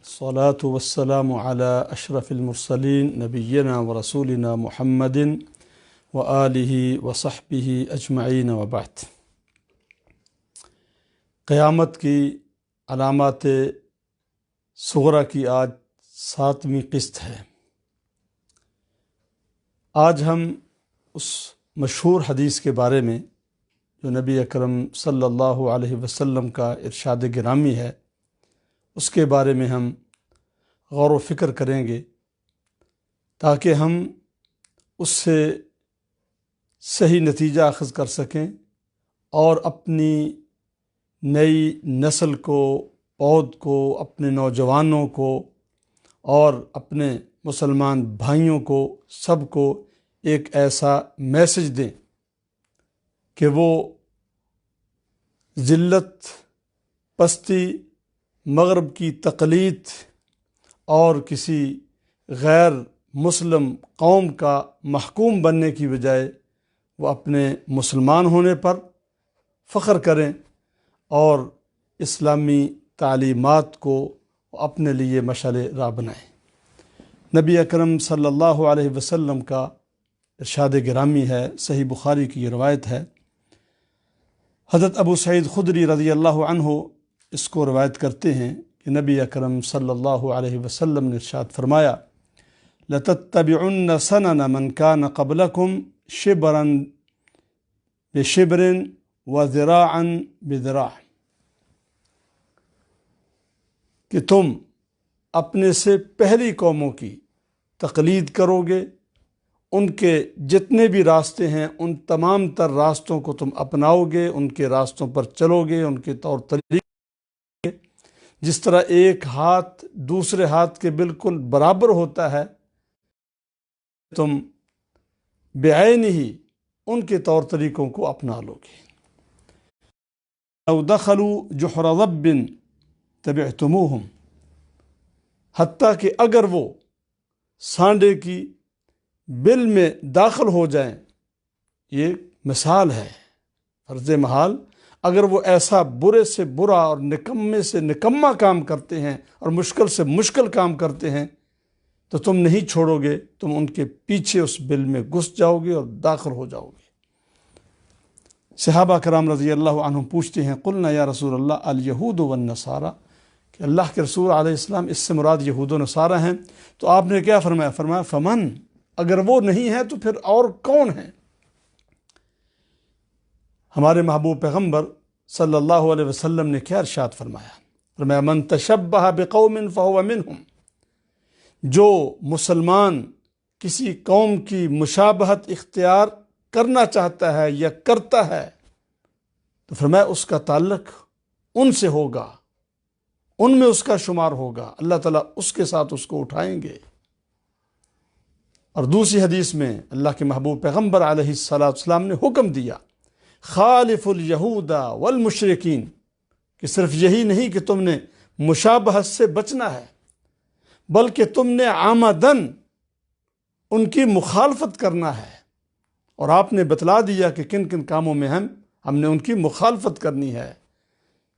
الصلاة والسلام على أشرف المرسلين نبينا ورسولنا محمد وآلہ وصحبہ اجمعین وبعد۔ قیامت کی علامات صغریٰ کی آج 7ویں قسط ہے۔ آج ہم اس مشہور حدیث کے بارے میں جو نبی اکرم صلی اللہ علیہ وسلم کا ارشاد گرامی ہے، اس کے بارے میں ہم غور و فکر کریں گے تاکہ ہم اس سے صحیح نتیجہ اخذ کر سکیں اور اپنی نئی نسل کو، پود کو، اپنے نوجوانوں کو اور اپنے مسلمان بھائیوں کو، سب کو ایک ایسا میسج دیں کہ وہ ذلت، پستی، مغرب کی تقلید اور کسی غیر مسلم قوم کا محکوم بننے کی بجائے وہ اپنے مسلمان ہونے پر فخر کریں اور اسلامی تعلیمات کو اپنے لیے مشعل راہ بنائیں۔ نبی اکرم صلی اللہ علیہ وسلم کا ارشاد گرامی ہے، صحیح بخاری کی یہ روایت ہے۔ حضرت ابو سعید خدری رضی اللہ عنہ اس کو روایت کرتے ہیں کہ نبی اکرم صلی اللہ علیہ وسلم نے ارشاد فرمایا، لَتَتَّبِعُنَّ سَنَنَ مَنْ كَانَ قَبْلَكُمْ شِبْرًا بِشِبْرٍ وَذِرَاعًا بِذِرَاعٍ، کہ تم اپنے سے پہلی قوموں کی تقلید کرو گے، ان کے جتنے بھی راستے ہیں ان تمام تر راستوں کو تم اپناؤ گے، ان کے راستوں پر چلو گے، ان کے طور طریقے، جس طرح ایک ہاتھ دوسرے ہاتھ کے بالکل برابر ہوتا ہے، تم بعین ہی ان کے طور طریقوں کو اپنا لو گے۔ لو دخلوا جحر ضب تبعتموہم، حتیٰ کہ اگر وہ سانڈے کی بل میں داخل ہو جائیں، یہ مثال ہے، فرض محال، اگر وہ ایسا برے سے برا اور نکمے سے نکما کام کرتے ہیں اور مشکل سے مشکل کام کرتے ہیں تو تم نہیں چھوڑو گے، تم ان کے پیچھے اس بل میں گھس جاؤ گے اور داخل ہو جاؤ گے۔ صحابہ کرام رضی اللہ عنہم پوچھتے ہیں، قلنا یا رسول اللہ الیہود والنصارى، کہ اللہ کے رسول علیہ السلام اس سے مراد یہود و نصارہ ہیں، تو آپ نے کیا فرمایا؟ فرمایا فمن، اگر وہ نہیں ہے تو پھر اور کون ہیں؟ ہمارے محبوب پیغمبر صلی اللہ علیہ وسلم نے کیا ارشاد فرمایا؟ فرمایا من تشبہ بقوم فہو منہم، جو مسلمان کسی قوم کی مشابہت اختیار کرنا چاہتا ہے یا کرتا ہے تو فرمایا اس کا تعلق ان سے ہوگا، ان میں اس کا شمار ہوگا، اللہ تعالیٰ اس کے ساتھ اس کو اٹھائیں گے۔ اور دوسری حدیث میں اللہ کے محبوب پیغمبر علیہ السلام نے حکم دیا، خالف الیہود والمشرکین، کہ صرف یہی نہیں کہ تم نے مشابہت سے بچنا ہے بلکہ تم نے عمدن ان کی مخالفت کرنا ہے، اور آپ نے بتلا دیا کہ کن کن کاموں میں ہم نے ان کی مخالفت کرنی ہے۔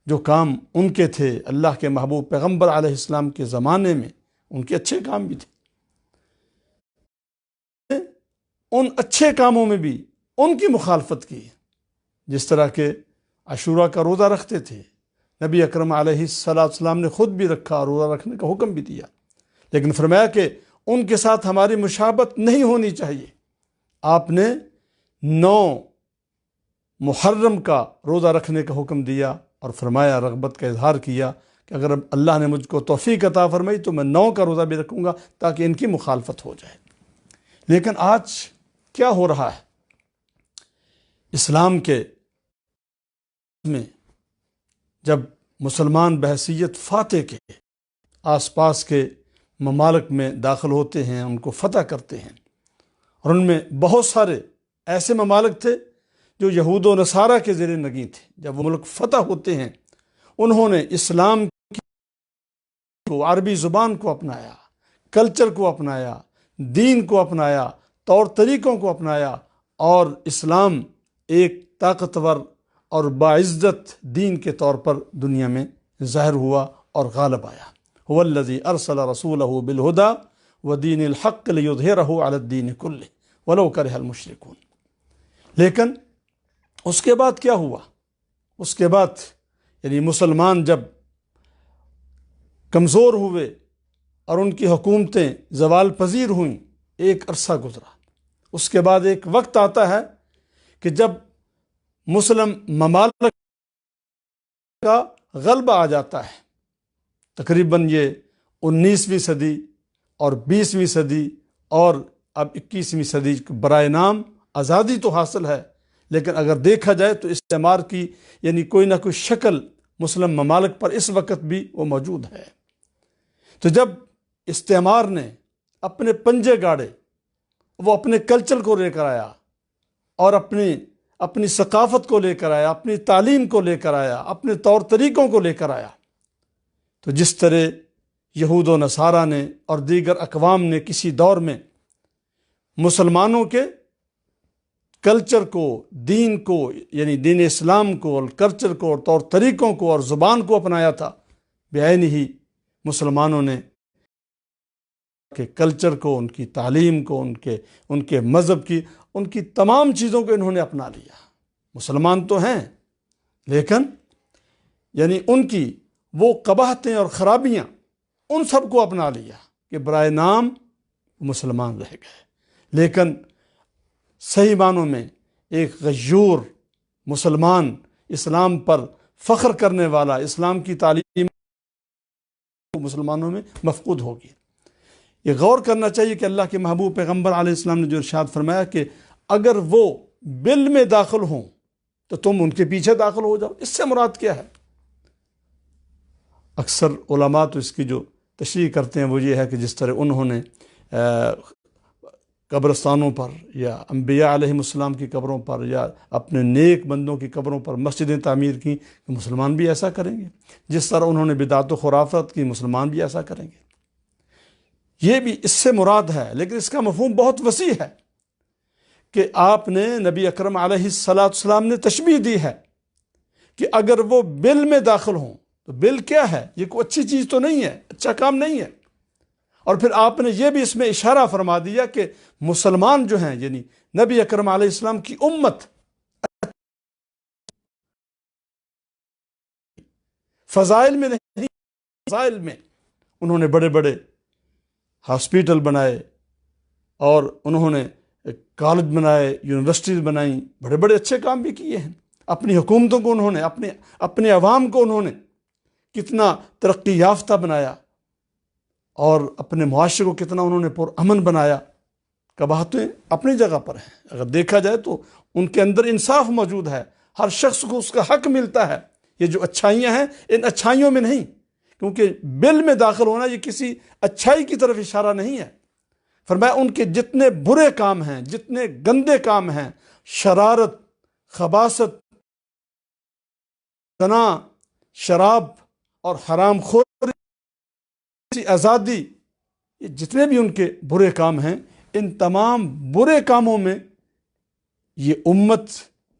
جو کام ان کے تھے اللہ کے محبوب پیغمبر علیہ السلام کے زمانے میں، ان کے اچھے کام بھی تھے، ان اچھے کاموں میں بھی ان کی مخالفت کی، جس طرح کہ عاشوراء کا روزہ رکھتے تھے، نبی اکرم علیہ السلام نے خود بھی رکھا اور روزہ رکھنے کا حکم بھی دیا، لیکن فرمایا کہ ان کے ساتھ ہماری مشابہت نہیں ہونی چاہیے۔ آپ نے 9 محرم کا روزہ رکھنے کا حکم دیا اور فرمایا، رغبت کا اظہار کیا کہ اگر اللہ نے مجھ کو توفیق عطا فرمائی تو میں 9 کا روزہ بھی رکھوں گا تاکہ ان کی مخالفت ہو جائے۔ لیکن آج کیا ہو رہا ہے؟ اسلام کے میں جب مسلمان بحیثیت فاتح کے آس پاس کے ممالک میں داخل ہوتے ہیں، ان کو فتح کرتے ہیں، اور ان میں بہت سارے ایسے ممالک تھے جو یہود و نصارہ کے زیر نگیں تھے، جب وہ ملک فتح ہوتے ہیں انہوں نے اسلام کو، عربی زبان کو اپنایا، کلچر کو اپنایا، دین کو اپنایا، طور طریقوں کو اپنایا، اور اسلام ایک طاقتور اور باعزت دین کے طور پر دنیا میں ظاہر ہوا اور غالب آیا۔ هو الذی ارسل رسولہ بالہدی ودین الحق لیظہرہ علی الدین کلہ ولو کرہ المشرکون۔ لیکن اس کے بعد کیا ہوا؟ اس کے بعد یعنی مسلمان جب کمزور ہوئے اور ان کی حکومتیں زوال پذیر ہوئیں، ایک عرصہ گزرا، اس کے بعد ایک وقت آتا ہے کہ جب مسلم ممالک کا غلبہ آ جاتا ہے۔ تقریباً یہ 19ویں صدی اور 20ویں صدی اور اب 21ویں صدی برائے نام آزادی تو حاصل ہے، لیکن اگر دیکھا جائے تو استعمار کی یعنی کوئی نہ کوئی شکل مسلم ممالک پر اس وقت بھی وہ موجود ہے۔ تو جب استعمار نے اپنے پنجے گاڑے، وہ اپنے کلچر کو لے کر آیا اور اپنی ثقافت کو لے کر آیا، اپنی تعلیم کو لے کر آیا، اپنے طور طریقوں کو لے کر آیا، تو جس طرح یہود و نصارہ نے اور دیگر اقوام نے کسی دور میں مسلمانوں کے کلچر کو، دین کو یعنی دین اسلام کو اور کلچر کو اور طور طریقوں کو اور زبان کو اپنایا تھا، بعین ہی مسلمانوں نے کہ کلچر کو، ان کی تعلیم کو، ان کے مذہب کی، ان کی تمام چیزوں کو انہوں نے اپنا لیا۔ مسلمان تو ہیں لیکن یعنی ان کی وہ قباحتیں اور خرابیاں ان سب کو اپنا لیا کہ برائے نام مسلمان رہ گئے، لیکن صحیح معنوں میں ایک غیور مسلمان، اسلام پر فخر کرنے والا، اسلام کی تعلیم مسلمانوں میں مفقود ہوگی۔ یہ غور کرنا چاہیے کہ اللہ کے محبوب پیغمبر علیہ السلام نے جو ارشاد فرمایا کہ اگر وہ بل میں داخل ہوں تو تم ان کے پیچھے داخل ہو جاؤ۔ اس سے مراد کیا ہے؟ اکثر علماء تو اس کی جو تشریح کرتے ہیں وہ یہ ہے کہ جس طرح انہوں نے قبرستانوں پر یا انبیاء علیہ السلام کی قبروں پر یا اپنے نیک بندوں کی قبروں پر مسجدیں تعمیر کی، کہ مسلمان بھی ایسا کریں گے۔ جس طرح انہوں نے بدعت و خرافات کی، مسلمان بھی ایسا کریں گے۔ یہ بھی اس سے مراد ہے، لیکن اس کا مفہوم بہت وسیع ہے کہ آپ نے نبی اکرم علیہ السلام نے تشبیہ دی ہے کہ اگر وہ بل میں داخل ہوں تو بل کیا ہے؟ یہ کوئی اچھی چیز تو نہیں ہے، اچھا کام نہیں ہے۔ اور پھر آپ نے یہ بھی اس میں اشارہ فرما دیا کہ مسلمان جو ہیں یعنی نبی اکرم علیہ السلام کی امت فضائل میں نہیں، فضائل میں انہوں نے بڑے بڑے ہاسپیٹل بنائے اور انہوں نے کالج بنائے، یونیورسٹیز بنائیں، بڑے بڑے اچھے کام بھی کیے ہیں۔ اپنی حکومتوں کو انہوں نے، اپنے عوام کو انہوں نے کتنا ترقی یافتہ بنایا اور اپنے معاشرے کو کتنا انہوں نے پرامن بنایا۔ قباحتیں اپنی جگہ پر ہیں، اگر دیکھا جائے تو ان کے اندر انصاف موجود ہے، ہر شخص کو اس کا حق ملتا ہے۔ یہ جو اچھائیاں ہیں ان اچھائیوں میں نہیں، کیونکہ بل میں داخل ہونا یہ کسی اچھائی کی طرف اشارہ نہیں ہے۔ فرمایا ان کے جتنے برے کام ہیں، جتنے گندے کام ہیں، شرارت، خباثت، زنا، شراب اور حرام خوری، آزادی، یہ جتنے بھی ان کے برے کام ہیں، ان تمام برے کاموں میں یہ امت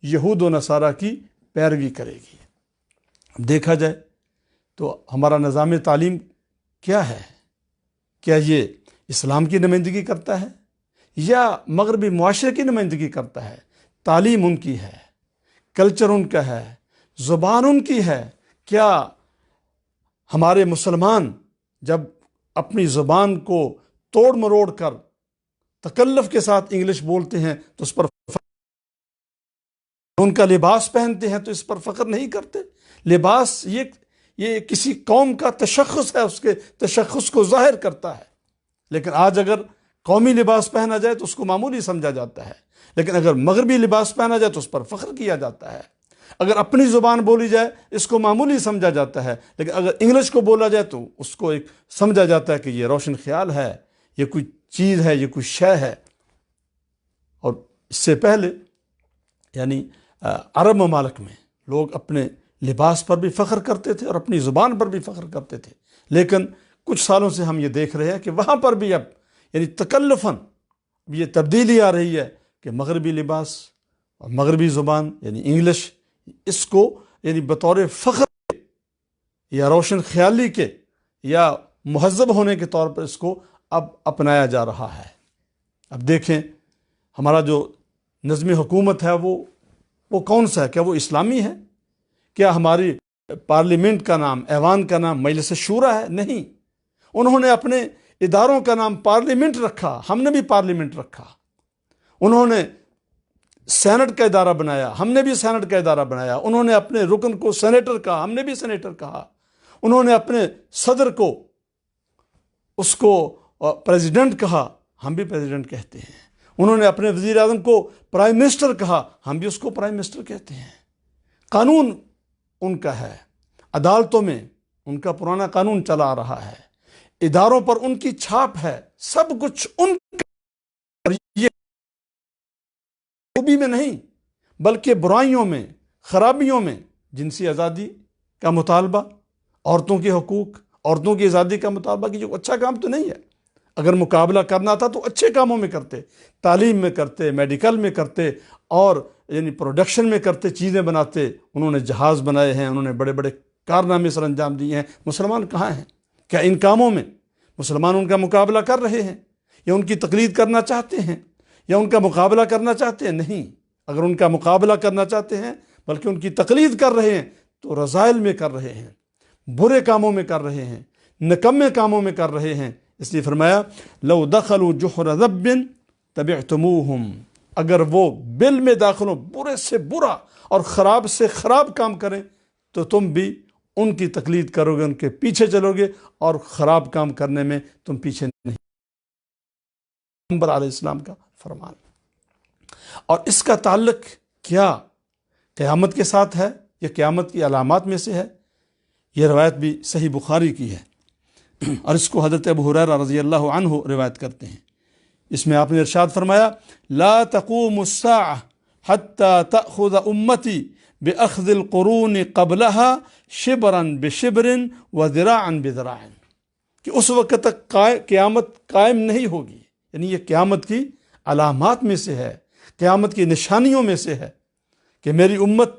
یہود و نصارہ کی پیروی کرے گی۔ دیکھا جائے تو ہمارا نظام تعلیم کیا ہے؟ کیا یہ اسلام کی نمائندگی کرتا ہے یا مغربی معاشرے کی نمائندگی کرتا ہے؟ تعلیم ان کی ہے، کلچر ان کا ہے، زبان ان کی ہے۔ کیا ہمارے مسلمان جب اپنی زبان کو توڑ مروڑ کر تکلف کے ساتھ انگلش بولتے ہیں تو اس پر ان کا لباس پہنتے ہیں تو اس پر فخر نہیں کرتے؟ لباس یہ کسی قوم کا تشخص ہے، اس کے تشخص کو ظاہر کرتا ہے۔ لیکن آج اگر قومی لباس پہنا جائے تو اس کو معمولی سمجھا جاتا ہے، لیکن اگر مغربی لباس پہنا جائے تو اس پر فخر کیا جاتا ہے۔ اگر اپنی زبان بولی جائے اس کو معمولی سمجھا جاتا ہے، لیکن اگر انگلش کو بولا جائے تو اس کو ایک سمجھا جاتا ہے کہ یہ روشن خیال ہے، یہ کوئی چیز ہے، یہ کوئی شے ہے۔ اور اس سے پہلے یعنی عرب ممالک میں لوگ اپنے لباس پر بھی فخر کرتے تھے اور اپنی زبان پر بھی فخر کرتے تھے، لیکن کچھ سالوں سے ہم یہ دیکھ رہے ہیں کہ وہاں پر بھی اب یعنی تکلفاً یہ تبدیلی آ رہی ہے کہ مغربی لباس اور مغربی زبان یعنی انگلش، اس کو یعنی بطور فخر یا روشن خیالی کے یا مہذب ہونے کے طور پر اس کو اب اپنایا جا رہا ہے۔ اب دیکھیں ہمارا جو نظم حکومت ہے وہ کون سا ہے؟ کیا وہ اسلامی ہے؟ کیا ہماری پارلیمنٹ کا نام، ایوان کا نام مجلس شورا ہے؟ نہیں، انہوں نے اپنے اداروں کا نام پارلیمنٹ رکھا، ہم نے بھی پارلیمنٹ رکھا۔ انہوں نے سینٹ کا ادارہ بنایا، ہم نے بھی سینٹ کا ادارہ بنایا۔ انہوں نے اپنے رکن کو سینیٹر کہا، ہم نے بھی سینیٹر کہا۔ انہوں نے اپنے صدر کو اس کو پریزیڈنٹ کہا، ہم بھی پریزیڈنٹ کہتے ہیں۔ انہوں نے اپنے وزیر اعظم کو پرائم منسٹر کہا، ہم بھی اس کو پرائم منسٹر کہتے ہیں۔ قانون ان کا ہے، عدالتوں میں ان کا پرانا قانون چلا آ رہا ہے، اداروں پر ان کی چھاپ ہے، سب کچھ ان کا۔ اور یہ خوبی میں نہیں بلکہ برائیوں میں، خرابیوں میں، جنسی آزادی کا مطالبہ، عورتوں کے حقوق، عورتوں کی آزادی کا مطالبہ، کہ جو اچھا کام تو نہیں ہے۔ اگر مقابلہ کرنا تھا تو اچھے کاموں میں کرتے، تعلیم میں کرتے، میڈیکل میں کرتے، اور یعنی پروڈکشن میں کرتے، چیزیں بناتے۔ انہوں نے جہاز بنائے ہیں، انہوں نے بڑے بڑے کارنامے سر انجام دیے ہیں۔ مسلمان کہاں ہیں؟ کیا ان کاموں میں مسلمان ان کا مقابلہ کر رہے ہیں، یا ان کی تقلید کرنا چاہتے ہیں، یا ان کا مقابلہ کرنا چاہتے ہیں؟ نہیں، اگر ان کا مقابلہ کرنا چاہتے ہیں بلکہ ان کی تقلید کر رہے ہیں تو رذائل میں کر رہے ہیں، برے کاموں میں کر رہے ہیں، نکمے کاموں میں کر رہے ہیں۔ اس لیے فرمایا لو دخلوا جحر ذب تبعتموہم، اگر وہ بل میں داخل ہوں، برے سے برا اور خراب سے خراب کام کریں تو تم بھی ان کی تقلید کرو گے، ان کے پیچھے چلو گے، اور خراب کام کرنے میں تم پیچھے نہیں۔ پیغمبر علیہ السلام کا فرمان۔ اور اس کا تعلق کیا قیامت کے ساتھ ہے؟ یہ قیامت کی علامات میں سے ہے۔ یہ روایت بھی صحیح بخاری کی ہے، اور اس کو حضرت ابو ہریرہ رضی اللہ عنہ روایت کرتے ہیں۔ اس میں آپ نے ارشاد فرمایا لا تقوم الساعة حتى تأخذ امتی باخذ القرون قبلها شبرا بشبر وذراعا بذراع، کہ اس وقت تک قیامت قائم نہیں ہوگی۔ یعنی یہ قیامت کی علامات میں سے ہے، قیامت کی نشانیوں میں سے ہے کہ میری امت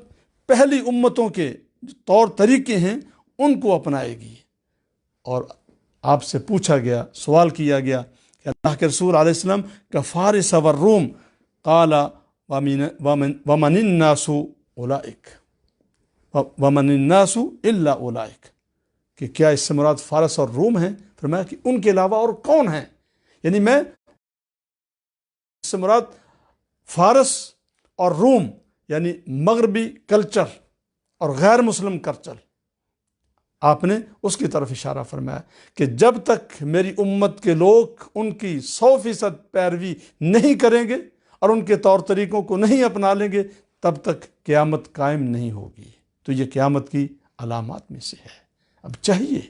پہلی امتوں کے جو طور طریقے ہیں ان کو اپنائے گی۔ اور آپ سے پوچھا گیا، سوال کیا گیا کہ اللہ کے رسول علیہ السلام کا فارس والروم، قال ومن الناس اولئک ومن الناس الا اولئک، کہ کیا اس سے مراد فارس اور روم ہیں؟ فرمایا کہ ان کے علاوہ اور کون ہیں؟ یعنی میں اس سے مراد فارس اور روم یعنی مغربی کلچر اور غیر مسلم کلچر، آپ نے اس کی طرف اشارہ فرمایا کہ جب تک میری امت کے لوگ ان کی 100% پیروی نہیں کریں گے اور ان کے طور طریقوں کو نہیں اپنا لیں گے تب تک قیامت قائم نہیں ہوگی۔ تو یہ قیامت کی علامات میں سے ہے۔ اب چاہیے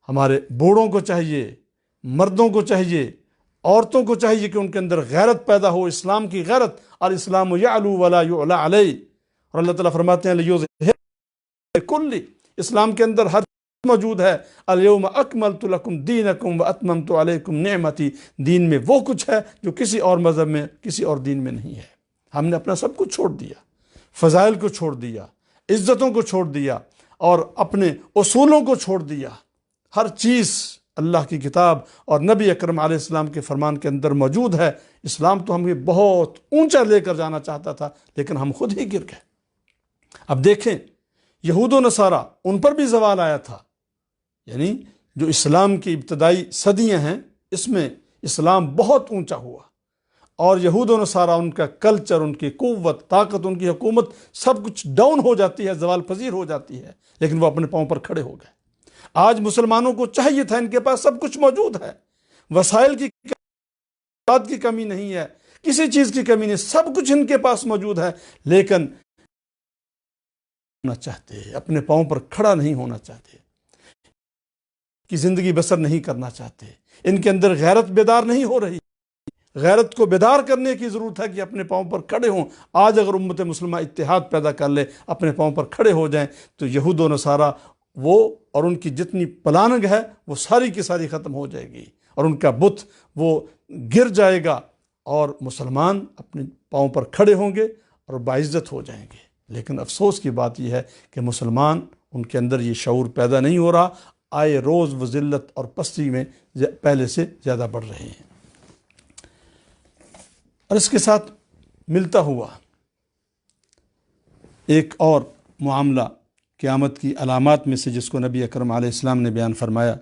ہمارے بوڑھوں کو چاہیے، مردوں کو چاہیے، عورتوں کو چاہیے کہ ان کے اندر غیرت پیدا ہو، اسلام کی غیرت، اور اسلام یعلو ولا یعلی علیہ۔ اور اللہ تعالیٰ فرماتے ہیں لیظہر کل، اسلام کے اندر ہر چیز موجود ہے۔ الیوم اکملت لکم دینکم واتممت علیکم نعمتی، دین میں وہ کچھ ہے جو کسی اور مذہب میں، کسی اور دین میں نہیں ہے۔ ہم نے اپنا سب کچھ چھوڑ دیا، فضائل کو چھوڑ دیا، عزتوں کو چھوڑ دیا، اور اپنے اصولوں کو چھوڑ دیا۔ ہر چیز اللہ کی کتاب اور نبی اکرم علیہ السلام کے فرمان کے اندر موجود ہے۔ اسلام تو ہمیں بہت اونچا لے کر جانا چاہتا تھا، لیکن ہم خود ہی گر گئے۔ اب دیکھیں یہود و نصارہ، ان پر بھی زوال آیا تھا، یعنی جو اسلام کی ابتدائی صدیاں ہیں اس میں اسلام بہت اونچا ہوا، اور یہود و نصارہ، ان کا کلچر، ان کی قوت، طاقت، ان کی حکومت سب کچھ ڈاؤن ہو جاتی ہے، زوال پذیر ہو جاتی ہے، لیکن وہ اپنے پاؤں پر کھڑے ہو گئے۔ آج مسلمانوں کو چاہیے تھا، ان کے پاس سب کچھ موجود ہے، وسائل کی کمی نہیں ہے، کسی چیز کی کمی نہیں، سب کچھ ان کے پاس موجود ہے، لیکن ہونا چاہتے، اپنے پاؤں پر کھڑا نہیں ہونا چاہتے، کی زندگی بسر نہیں کرنا چاہتے، ان کے اندر غیرت بیدار نہیں ہو رہی۔ غیرت کو بیدار کرنے کی ضرورت ہے کہ اپنے پاؤں پر کھڑے ہوں۔ آج اگر امت مسلمہ اتحاد پیدا کر لے، اپنے پاؤں پر کھڑے ہو جائیں، تو یہود و نصارہ وہ اور ان کی جتنی پلاننگ ہے وہ ساری کی ساری ختم ہو جائے گی، اور ان کا بت وہ گر جائے گا، اور مسلمان اپنے پاؤں پر کھڑے ہوں گے اور باعزت ہو جائیں گے۔ لیکن افسوس کی بات یہ ہے کہ مسلمان ان کے اندر یہ شعور پیدا نہیں ہو رہا، آئے روز وہ ذلت اور پستی میں پہلے سے زیادہ بڑھ رہے ہیں۔ اور اس کے ساتھ ملتا ہوا ایک اور معاملہ قیامت کی علامات میں سے جس کو نبی اکرم علیہ السلام نے بیان فرمایا،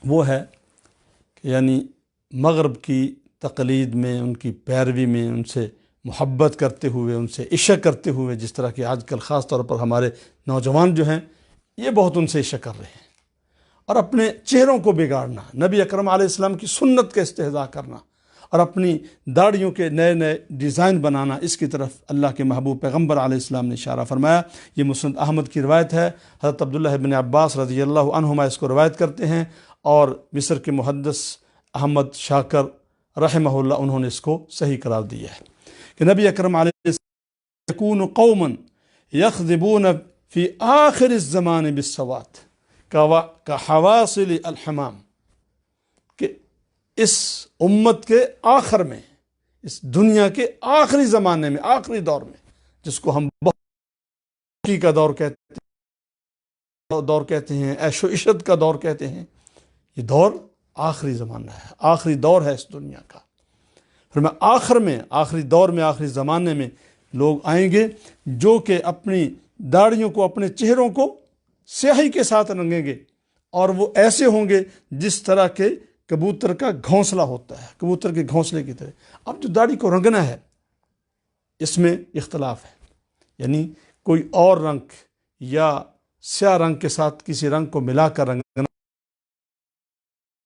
وہ ہے کہ یعنی مغرب کی تقلید میں، ان کی پیروی میں، ان سے محبت کرتے ہوئے، ان سے عشق کرتے ہوئے، جس طرح کہ آج کل خاص طور پر ہمارے نوجوان جو ہیں یہ بہت ان سے عشق کر رہے ہیں، اور اپنے چہروں کو بگاڑنا، نبی اکرم علیہ السلام کی سنت کا استہزاء کرنا اور اپنی داڑھیوں کے نئے نئے ڈیزائن بنانا، اس کی طرف اللہ کے محبوب پیغمبر علیہ السلام نے اشارہ فرمایا۔ یہ مسند احمد کی روایت ہے، حضرت عبداللہ بن عباس رضی اللہ عنہما اس کو روایت کرتے ہیں، اور مصر کے محدث احمد شاکر رحمہ اللہ انہوں نے اس کو صحیح قرار دیا ہے کہ نبی اکرم علیہ السلام یکون قوما یخذبون فی آخر الزمان بالسوات کحواصل الحمام، کہ اس امت کے آخر میں، اس دنیا کے آخری زمانے میں، آخری دور میں، جس کو ہم بہت کا دور کہتے ہیں، عیش و عشرت کا دور کہتے ہیں، یہ دور آخری زمانہ ہے، آخری دور ہے اس دنیا کا۔ پھر میں آخری دور میں، آخری زمانے میں لوگ آئیں گے جو کہ اپنی داڑھیوں کو، اپنے چہروں کو سیاہی کے ساتھ رنگیں گے، اور وہ ایسے ہوں گے جس طرح کے کبوتر کا گھونسلہ ہوتا ہے، کبوتر کے گھونسلے کی طرح۔ اب جو داڑھی کو رنگنا ہے اس میں اختلاف ہے، یعنی کوئی اور رنگ یا سیاہ رنگ کے ساتھ کسی رنگ کو ملا کر رنگنا،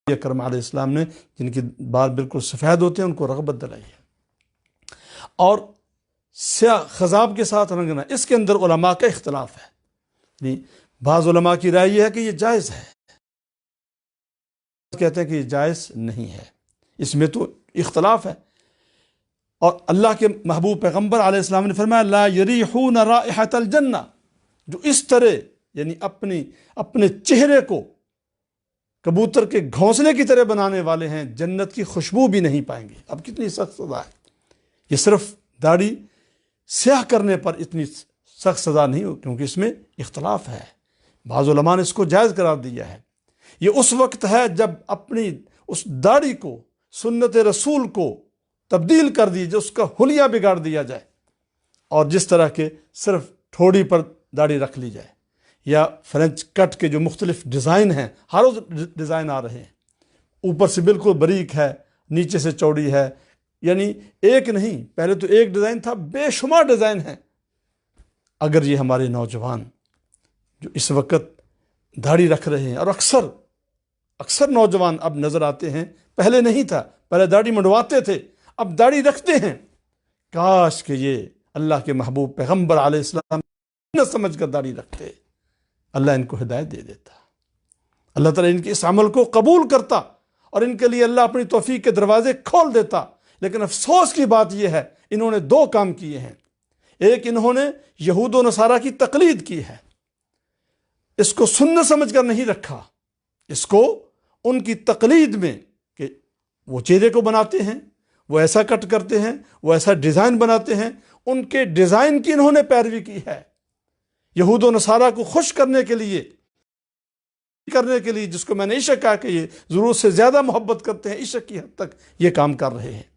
اکرم علیہ السلام نے جن کی بال بالکل سفید ہوتے ہیں ان کو رغبت دلائی ہے، اور سیاہ خضاب کے ساتھ رنگنا، اس کے اندر علماء کا اختلاف ہے۔ بعض علماء کی رائے یہ ہے کہ یہ جائز ہے، کہتے ہیں کہ یہ جائز نہیں ہے، اس میں تو اختلاف ہے۔ اور اللہ کے محبوب پیغمبر علیہ السلام نے فرمایا لا یریحون رائحۃ الجنہ، جو اس طرح یعنی اپنے چہرے کو کبوتر کے گھونسلے کی طرح بنانے والے ہیں، جنت کی خوشبو بھی نہیں پائیں گے۔ اب کتنی سخت سزا ہے، یہ صرف داڑھی سیاہ کرنے پر اتنی سخت سزا نہیں ہو، کیونکہ اس میں اختلاف ہے۔ بعض علماء نے اس کو جائز قرار دیا ہے۔ یہ اس وقت ہے جب اپنی اس داڑھی کو، سنت رسول کو تبدیل کر دی، جو اس کا حلیہ بگاڑ دیا جائے، اور جس طرح کے صرف ٹھوڑی پر داڑھی رکھ لی جائے، یا فرنچ کٹ کے جو مختلف ڈیزائن ہیں، ہر روز ڈیزائن آ رہے ہیں، اوپر سے بالکل باریک ہے، نیچے سے چوڑی ہے، یعنی ایک نہیں، پہلے تو ایک ڈیزائن تھا، بے شمار ڈیزائن ہیں۔ اگر یہ ہمارے نوجوان جو اس وقت داڑھی رکھ رہے ہیں، اور اکثر نوجوان اب نظر آتے ہیں، پہلے نہیں تھا، پہلے داڑھی منڈواتے تھے، اب داڑھی رکھتے ہیں، کاش کہ یہ اللہ کے محبوب پیغمبر علیہ السلام نہ سمجھ کر داڑھی رکھتے، اللہ ان کو ہدایت دے دیتا، اللہ تعالیٰ ان کے اس عمل کو قبول کرتا، اور ان کے لیے اللہ اپنی توفیق کے دروازے کھول دیتا۔ لیکن افسوس کی بات یہ ہے، انہوں نے دو کام کیے ہیں۔ ایک، انہوں نے یہود و نصارہ کی تقلید کی ہے، اس کو سنت سمجھ کر نہیں رکھا، اس کو ان کی تقلید میں، کہ وہ چہرے کو بناتے ہیں، وہ ایسا کٹ کرتے ہیں، وہ ایسا ڈیزائن بناتے ہیں، ان کے ڈیزائن کی انہوں نے پیروی کی ہے، یہود و نصارہ کو خوش کرنے کے لیے، جس کو میں نے عشق کہا کہ یہ ضرورت سے زیادہ محبت کرتے ہیں، عشق کی حد تک یہ کام کر رہے ہیں۔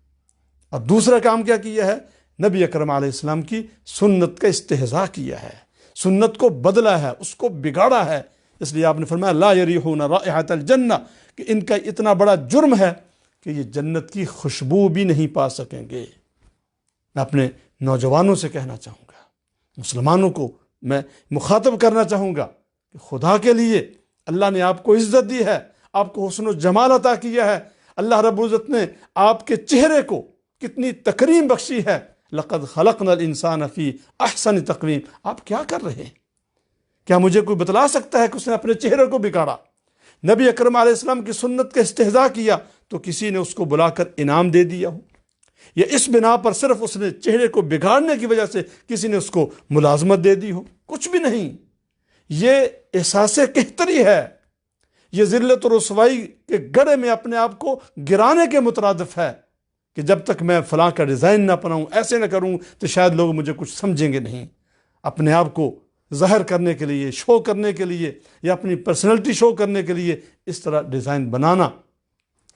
اور دوسرا کام کیا کیا ہے؟ نبی اکرم علیہ السلام کی سنت کا استہزاء کیا ہے، سنت کو بدلا ہے، اس کو بگاڑا ہے۔ اس لیے آپ نے فرمایا لا یریحون رائحۃ الجنہ، کہ ان کا اتنا بڑا جرم ہے کہ یہ جنت کی خوشبو بھی نہیں پا سکیں گے۔ میں اپنے نوجوانوں سے کہنا چاہوں گا، مسلمانوں کو میں مخاطب کرنا چاہوں گا کہ خدا کے لیے اللہ نے آپ کو عزت دی ہے، آپ کو حسن و جمال عطا کیا ہے، اللہ رب العزت نے آپ کے چہرے کو کتنی تکریم بخشی ہے، لقد خلقنا الانسان فی احسن تقویم۔ آپ کیا کر رہے ہیں؟ کیا مجھے کوئی بتلا سکتا ہے کہ اس نے اپنے چہرے کو بگاڑا؟ نبی اکرم علیہ السلام کی سنت کا استہزاء کیا تو کسی نے اس کو بلا کر انعام دے دیا ہو، یا اس بنا پر صرف اس نے چہرے کو بگاڑنے کی وجہ سے کسی نے اس کو ملازمت دے دی ہو؟ کچھ بھی نہیں۔ یہ احساس قہتری ہے، یہ ذلت و رسوائی کے گڑھے میں اپنے آپ کو گرانے کے مترادف ہے کہ جب تک میں فلاں کا ڈیزائن نہ اپناؤں، ایسے نہ کروں تو شاید لوگ مجھے کچھ سمجھیں گے نہیں۔ اپنے آپ کو ظاہر کرنے کے لیے، شو کرنے کے لیے، یا اپنی پرسنالٹی شو کرنے کے لیے اس طرح ڈیزائن بنانا،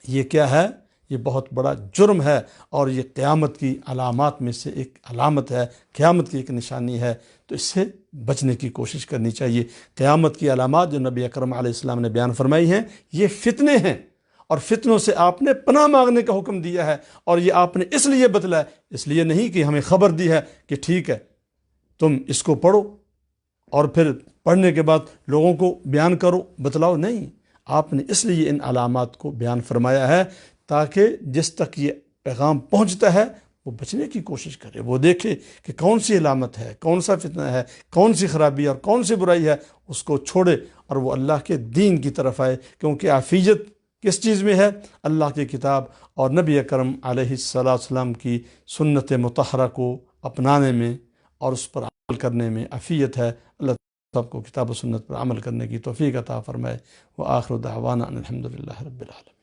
یہ کیا ہے؟ یہ بہت بڑا جرم ہے، اور یہ قیامت کی علامات میں سے ایک علامت ہے، قیامت کی ایک نشانی ہے۔ تو اس سے بچنے کی کوشش کرنی چاہیے۔ قیامت کی علامات جو نبی اکرم علیہ السلام نے بیان فرمائی ہیں، یہ فتنے ہیں، اور فتنوں سے آپ نے پناہ مانگنے کا حکم دیا ہے، اور یہ آپ نے اس لیے بتلایا، اس لیے نہیں کہ ہمیں خبر دی ہے کہ ٹھیک ہے تم اس کو پڑھو اور پھر پڑھنے کے بعد لوگوں کو بیان کرو، بتلاؤ، نہیں، آپ نے اس لیے ان علامات کو بیان فرمایا ہے تاکہ جس تک یہ پیغام پہنچتا ہے وہ بچنے کی کوشش کرے، وہ دیکھے کہ کون سی علامت ہے، کون سا فتنہ ہے، کون سی خرابی اور کون سی برائی ہے، اس کو چھوڑے اور وہ اللہ کے دین کی طرف آئے، کیونکہ عافیت کس چیز میں ہے؟ اللہ کی کتاب اور نبی اکرم علیہ السلام کی سنت مطہرہ کو اپنانے میں اور اس پر عمل کرنے میں عافیت ہے۔ اللہ سب کو کتاب و سنت پر عمل کرنے کی توفیق عطا فرمائے۔ وآخر دعوانا ان الحمد للہ رب العالمین۔